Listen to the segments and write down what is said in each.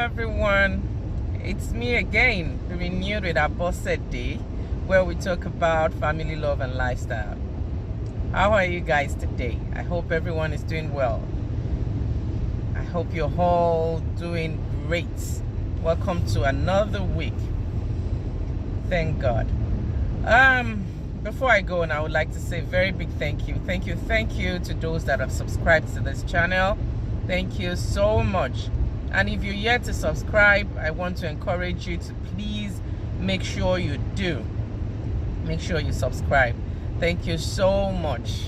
everyone, it's me again, renewed with our Bossed Day, where we talk about family, love and lifestyle. How are you guys today? I hope everyone is doing well. I hope you're all doing great. Welcome to another week. Thank God. Before I go, and I would like to say a very big thank you to those that have subscribed to this channel. Thank you so much. And if you're yet to subscribe, I want to encourage you to please make sure you do. Make sure you subscribe. Thank you so much.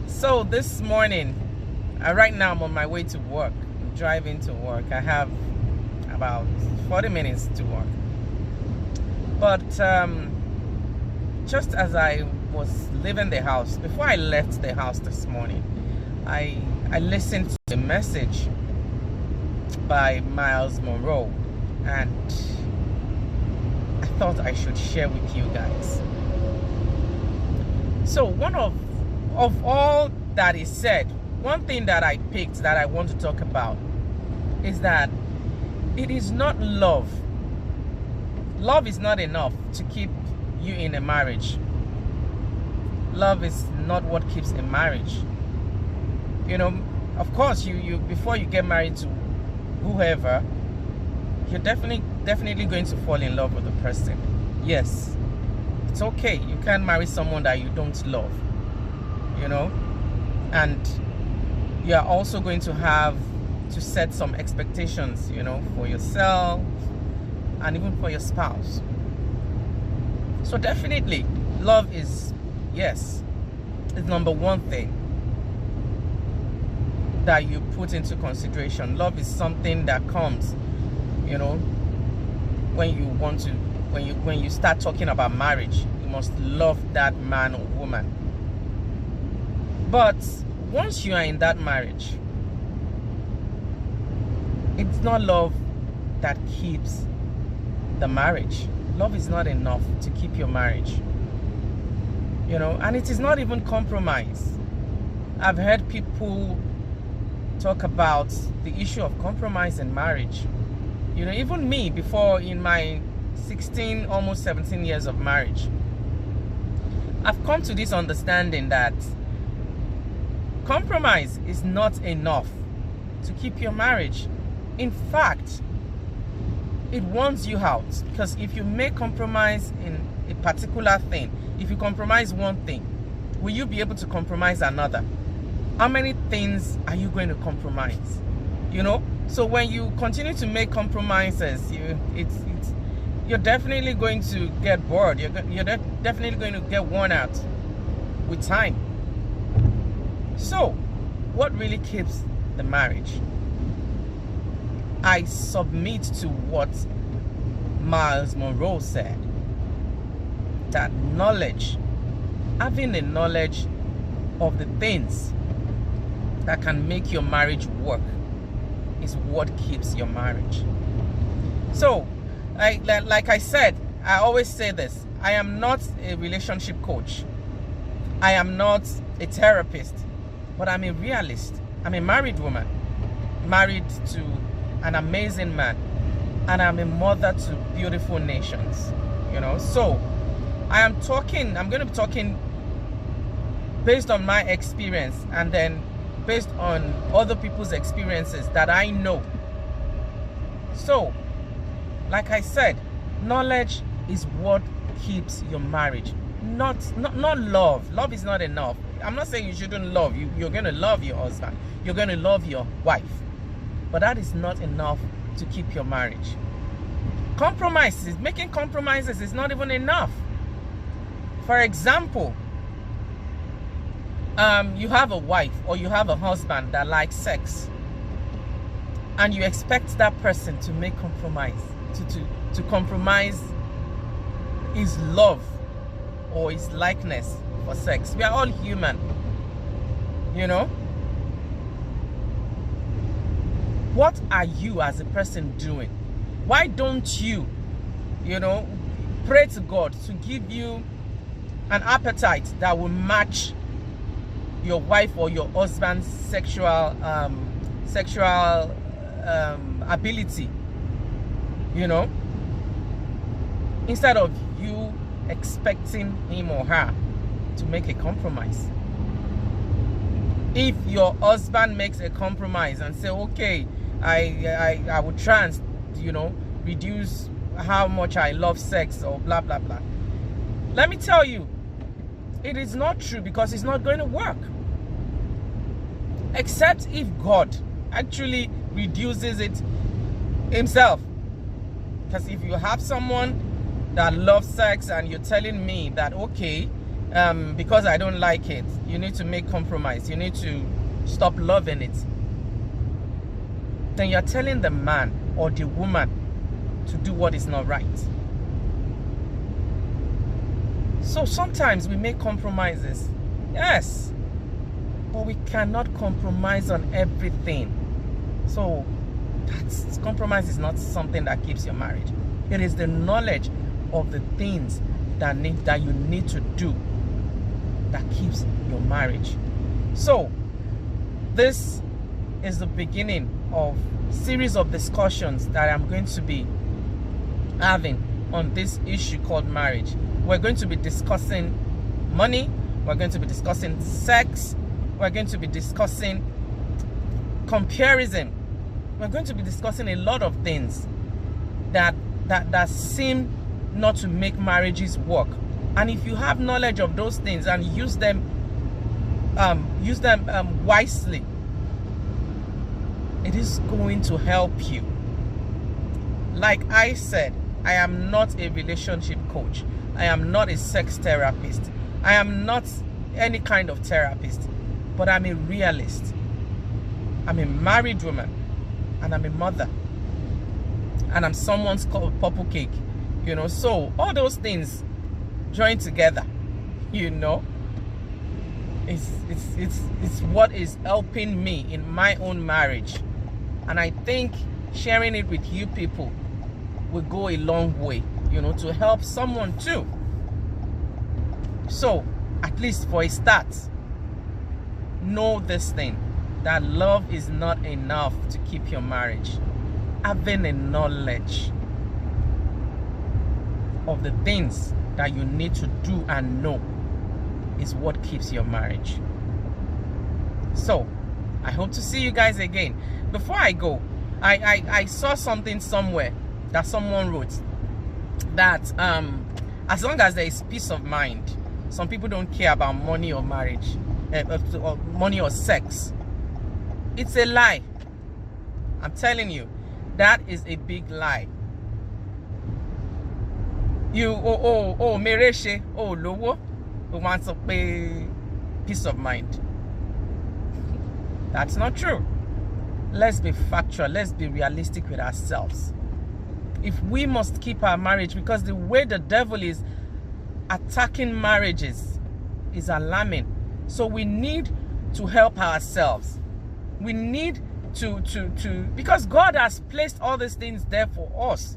So this morning, right now I'm on my way to work. I'm driving to work. I have about 40 minutes to work. But just as I was leaving the house, before I left the house this morning, I listened to a message by Miles Monroe, and I thought I should share with you guys. So one of all that is said, one thing that I picked that I want to talk about is that it is not love. Love is not enough to keep you in a marriage. Love is not what keeps a marriage. You know, of course, you before you get married to whoever, you're definitely going to fall in love with the person. Yes, it's okay. You can't marry someone that you don't love, you know, and you're also going to have to set some expectations, you know, for yourself and even for your spouse. So definitely love is, yes, it's number one thing that you put into consideration. Love is something that comes, you know, when you start talking about marriage. You must love that man or woman. But once you are in that marriage, it's not love that keeps the marriage. Love is not enough to keep your marriage, you know, and it is not even compromise. I've heard people talk about the issue of compromise in marriage. You know, even me, before, in my 16, almost 17 years of marriage, I've come to this understanding that compromise is not enough to keep your marriage. In fact, it warns you out, because if you make compromise in a particular thing, if you compromise one thing, will you be able to compromise another? How many things are you going to compromise? You know, so when you continue to make compromises, you're definitely going to get bored. You're definitely going to get worn out with time. So what really keeps the marriage? I submit to what Miles Monroe said, that knowledge, having the knowledge of the things that can make your marriage work, is what keeps your marriage. So, like I said, I always say this: I am not a relationship coach, I am not a therapist, but I'm a realist. I'm a married woman, married to an amazing man, and I'm a mother to beautiful nations, you know. So I'm going to be talking based on my experience, and then based on other people's experiences that I know. So, like I said, knowledge is what keeps your marriage, not love. Love is not enough. I'm not saying you shouldn't love. You're going to love your husband, you're going to love your wife, but that is not enough to keep your marriage. Making compromises is not even enough. For example, you have a wife or you have a husband that likes sex, and you expect that person to make compromise, to compromise his love or his likeness for sex. We are all human, you know. What are you as a person doing? Why don't you, you know, pray to God to give you an appetite that will match your wife or your husband's sexual ability, you know, instead of you expecting him or her to make a compromise. If your husband makes a compromise and say, okay, I would try and, you know, reduce how much I love sex or blah blah blah, let me tell you, it is not true, because it's not going to work. Except if God actually reduces it himself. Because if you have someone that loves sex and you're telling me that, okay, because I don't like it, you need to make compromise, you need to stop loving it, then you're telling the man or the woman to do what is not right. So sometimes we make compromises, yes, but we cannot compromise on everything. So compromise is not something that keeps your marriage. It is the knowledge of the things that you need to do that keeps your marriage. So this is the beginning of a series of discussions that I'm going to be having on this issue called marriage. We're going to be discussing money, we're going to be discussing sex, we're going to be discussing comparison, we're going to be discussing a lot of things that seem not to make marriages work. And if you have knowledge of those things and use them wisely, it is going to help you. Like I said, I am not a relationship coach. I am not a sex therapist. I am not any kind of therapist, but I'm a realist. I'm a married woman, and I'm a mother, and I'm someone's purple cake, you know. So all those things joined together, you know, it's what is helping me in my own marriage. And I think sharing it with you people will go a long way, you know, to help someone too. So at least for a start, know this thing, that love is not enough to keep your marriage. Having a knowledge of the things that you need to do and know is what keeps your marriage. So I hope to see you guys again. Before I go, I saw something somewhere that someone wrote that as long as there is peace of mind, some people don't care about money or marriage, or money or sex. It's a lie. I'm telling you, that is a big lie. You mereshe, lowo, who wants to pay peace of mind. That's not true. Let's be factual. Let's be realistic with ourselves. If we must keep our marriage, because the way the devil is attacking marriages is alarming. So we need to help ourselves. We need to because God has placed all these things there for us.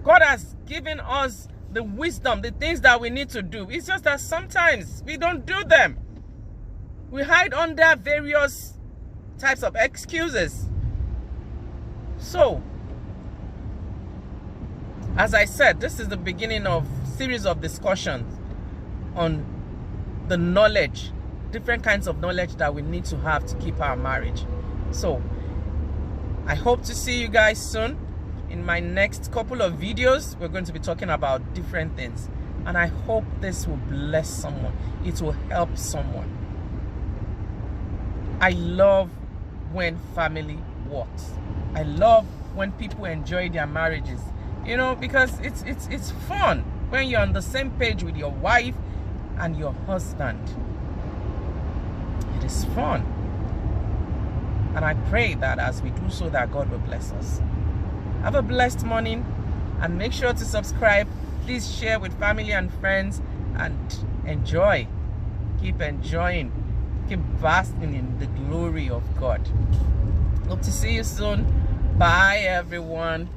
God has given us the wisdom, the things that we need to do. It's just that sometimes we don't do them. We hide under various types of excuses. So, as I said, this is the beginning of a series of discussions on the knowledge, different kinds of knowledge that we need to have to keep our marriage. So, I hope to see you guys soon. In my next couple of videos, we're going to be talking about different things. And I hope this will bless someone. It will help someone. I love when family works. I love when people enjoy their marriages. You know, because it's fun when you're on the same page with your wife and your husband. It is fun. And I pray that as we do so, that God will bless us. Have a blessed morning, and make sure to subscribe. Please share with family and friends, and enjoy. Keep enjoying. Keep basking in the glory of God. Hope to see you soon. Bye, everyone.